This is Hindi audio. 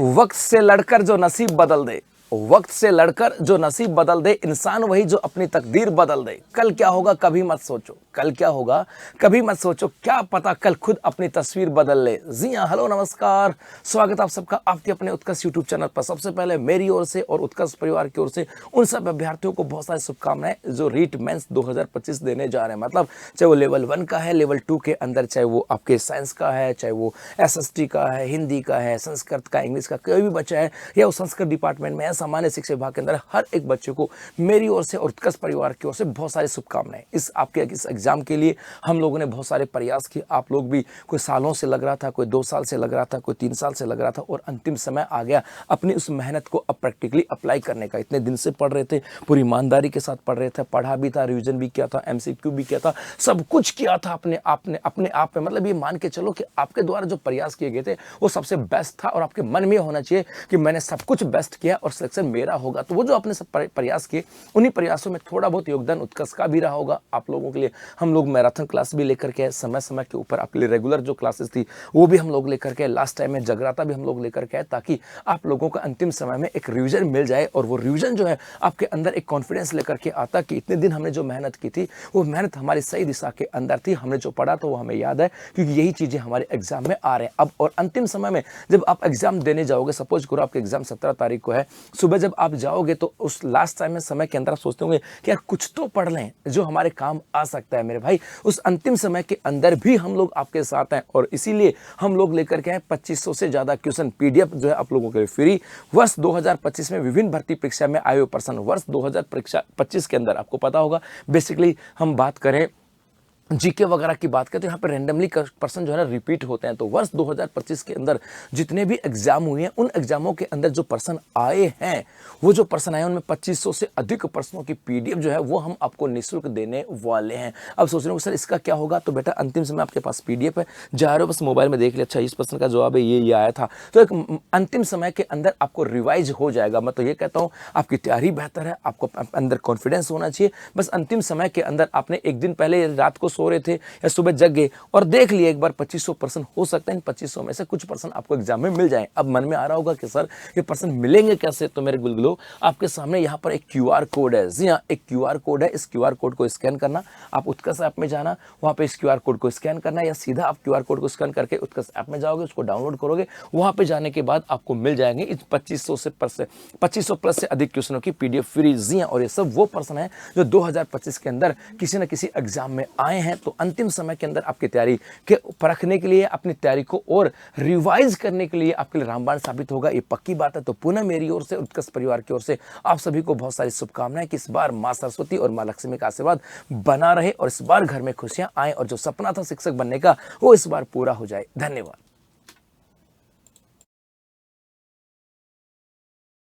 वक्त से लड़कर जो नसीब बदल दे, वक्त से लड़कर जो नसीब बदल दे, इंसान वही जो अपनी तकदीर बदल दे। कल क्या होगा कभी मत सोचो, कल क्या होगा कभी मत सोचो, क्या पता कल खुद अपनी तस्वीर बदल ले। जी हाँ, हेलो नमस्कार, स्वागत आप सबका आपके अपने उत्कर्ष यूट्यूब चैनल पर। सबसे पहले मेरी ओर से और उत्कर्ष परिवार की ओर से उन सब अभ्यर्थियों को बहुत सारी शुभकामनाएं जो रीट मेंस 2025 देने जा रहे हैं। मतलब चाहे वो लेवल 1 का है, लेवल 2 के अंदर, चाहे वो आपके साइंस का है, चाहे वो एसएसटी का है, हिंदी का है, संस्कृत का, इंग्लिश का, कोई भी बच्चा है या वो संस्कृत डिपार्टमेंट में है, सामान्य शिक्षा विभाग के अंदर हर एक बच्चे को मेरी ओर से और उत्कर्ष परिवार की ओर से बहुत सारी शुभकामनाएं। इस आपके इस एग्जाम के लिए हम लोगों ने बहुत सारे प्रयास किए। आप लोग भी, कोई सालों से लग रहा था, कोई 2 साल से लग रहा था, कोई 3 साल से लग रहा था, और अंतिम समय आ गया अपनी उस मेहनत को अब प्रैक्टिकली अप्लाई करने का। इतने दिन से पढ़ रहे थे, पूरी ईमानदारी के साथ पढ़ रहे थे, पढ़ा भी था, रिविजन भी किया था, एमसीक्यू भी किया था, सब कुछ किया था अपने आप में। मतलब ये मान के चलो कि आपके द्वारा जो प्रयास किए गए थे वो सबसे बेस्ट था, और आपके मन में होना चाहिए कि मैंने सब कुछ बेस्ट किया और सिलेक्शन मेरा होगा। तो वो जो आपने सब प्रयास किए, उन्हीं प्रयासों में थोड़ा बहुत योगदान उत्कर्ष का भी रहा होगा आप लोगों के लिए। हम लोग मैराथन क्लास भी लेकर के, समय समय के ऊपर आपके लिए रेगुलर जो क्लासेस थी वो भी हम लोग लेकर के, लास्ट टाइम में जगराता भी हम लोग लेकर के आए, ताकि आप लोगों का अंतिम समय में एक रिविजन मिल जाए, और वो रिविजन जो है आपके अंदर एक कॉन्फिडेंस लेकर के आता कि इतने दिन हमने जो मेहनत की थी वो मेहनत हमारी सही दिशा के अंदर थी, हमने जो पढ़ा तो वो हमें याद है, क्योंकि यही चीजें हमारे एग्जाम में आ रहे हैं अब। और अंतिम समय में जब आप एग्जाम देने जाओगे, सपोज करो आपके एग्जाम 17 तारीख को है, सुबह जब आप जाओगे तो उस लास्ट टाइम में समय के अंदर आप सोचते होंगे कि यार कुछ तो पढ़ लें जो हमारे काम आ सकता है। मेरे भाई, उस अंतिम समय के अंदर भी हम लोग आपके साथ हैं, और इसीलिए हम लोग लेकर के आए 2500 से ज्यादा क्वेश्चन पीडीएफ जो है आप लोगों के लिए फ्री। वर्ष 2025 में विभिन्न भर्ती परीक्षा में आए हुए पर्सन, वर्ष 2025 के अंदर आपको पता होगा, बेसिकली हम बात करें जीके वगैरह की बात करें तो यहाँ पर रैंडमली पर्सन जो है ना रिपीट होते हैं। तो वर्ष 2025 के अंदर जितने भी एग्जाम हुए हैं, उन एग्जामों के अंदर जो पर्सन आए हैं, वो जो पर्सन आए उनमें 2500 से अधिक प्रश्नों की पीडीएफ जो है वो हम आपको निःशुल्क देने वाले हैं। अब सोच रहे हो सर इसका क्या होगा, तो बेटा अंतिम समय आपके पास पीडीएफ है, जा रहे हो बस मोबाइल में देख लिया, अच्छा इस प्रश्न का जवाब है, ये आया था, तो एक अंतिम समय के अंदर आपको रिवाइज हो जाएगा। मैं तो ये कहता हूँ आपकी तैयारी बेहतर है, आपको अंदर कॉन्फिडेंस होना चाहिए। बस अंतिम समय के अंदर आपने एक दिन पहले रात को सो रहे थे या सुबह जग गए और देख लिए एक बार 2500 पर्सन, हो सकता है इन 2500 में से कुछ पर्सन आपको एग्जाम में मिल जाए। अब मन में आ रहा होगा कि सर ये पर्सन मिलेंगे कैसे, तो मेरे गुलगुलो आपके सामने यहाँ पर एक क्यूआर कोड है। जी हाँ, एक क्यूआर कोड है। इस क्यूआर कोड को स्कैन करना, आप उत्कर्ष ऐप में जाना, वहाँ पे इस क्यूआर कोड को स्कैन करना, या सीधा आप क्यूआर कोड को स्कैन करके उत्कर्ष ऐप में जाओगे, उसको डाउनलोड करोगे, वहाँ पे जाने के बाद आपको मिल जाएंगे इस 2500 प्लस से अधिक क्वेश्चनों की पीडीएफ फ्री। जी हाँ, और ये सब वो पर्सन है जो 2025 के अंदर किसी न किसी एग्जाम में आए हैं। तो अंतिम समय के अंदर आपकी तैयारी के परखने के लिए, अपनी तैयारी को और रिवाइज करने के लिए आपके लिए रामबाण साबित होगा, ये पक्की बात है। तो पुनः मेरी ओर से, उत्कर्ष परिवार की ओर से आप सभी को बहुत सारी शुभकामनाएं कि इस बार मां सरस्वती और मां लक्ष्मी का आशीर्वाद बना रहे, और इस बार घर में खुशियां आए, और जो सपना था शिक्षक बनने का वो इस बार पूरा हो जाए। धन्यवाद।